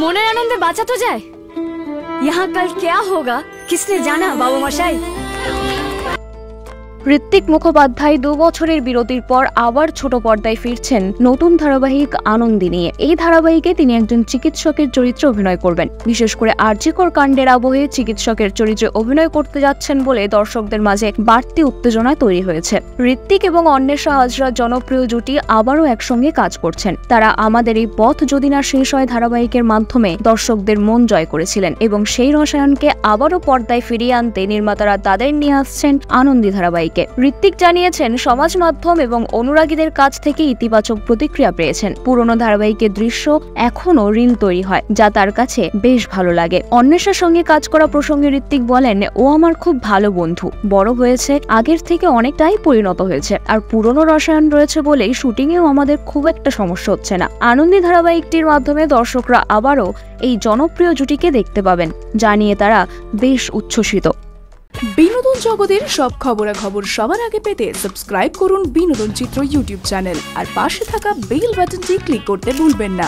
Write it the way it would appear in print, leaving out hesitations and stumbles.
মনের আনন্দে বাঁচা তো যায়। यहाँ कल क्या होगा किसने जाना बाबू मशाई। ঋত্বিক মুখোপাধ্যায় 2 বছরের বিরতির পর আবার ছোট পর্দায় ফিরছেন নতুন ধারাবাহিক আনন্দী নিয়ে। এই ধারাবাহিকে তিনি একজন চিকিৎসকের চরিত্রে অভিনয় করবেন। বিশেষ করে আরজিকর কাণ্ডের আবহে চিকিৎসকের চরিত্রে অভিনয় করতে যাচ্ছেন বলে দর্শকদের মাঝে বাড়তি উত্তেজনা তৈরি হয়েছে। ঋত্বিক এবং অন্বেষা হাজরার জনপ্রিয় জুটি আবারও একসঙ্গে কাজ করছেন। তারা আমাদের এই পথ যদি না শেষ হয় ধারাবাহিকের মাধ্যমে দর্শকদের মন জয় করেছিলেন এবং সেই রসায়নকে আবারও পর্দায় ফিরিয়ে আনতে নির্মাতারা তাদের নিয়ে আসছেন আনন্দী ধারাবাহিক। ঋত্বিক জানিয়েছেন সমাজ মাধ্যম এবং অনুরাগীদের কাছ থেকে ইতিবাচক প্রতিক্রিয়া পেয়েছেন। পুরনো ধারাবাহিকের দৃশ্য এখনো রিল তৈরি হয়, যা তার কাছে বেশ ভালো লাগে। অন্বেষার সঙ্গে কাজ করা প্রসঙ্গে ঋত্বিক বলেন, ও আমার খুব ভালো বন্ধু, বড় হয়েছে, আগের থেকে অনেকটাই পরিণত হয়েছে, আর পুরনো রসায়ন রয়েছে বলেই শুটিংয়েও আমাদের খুব একটা সমস্যা হচ্ছে না। আনন্দী ধারাবাহিকটির মাধ্যমে দর্শকরা আবারও এই জনপ্রিয় জুটিকে দেখতে পাবেন, যা নিয়ে তারা বেশ উচ্ছ্বসিত। বিনোদন জগতের সব খবরাখবর সবার আগে পেতে সাবস্ক্রাইব করুন বিনোদন চিত্র ইউটিউব চ্যানেল আর পাশে থাকা বেল বাটনটি ক্লিক করতে ভুলবেন না।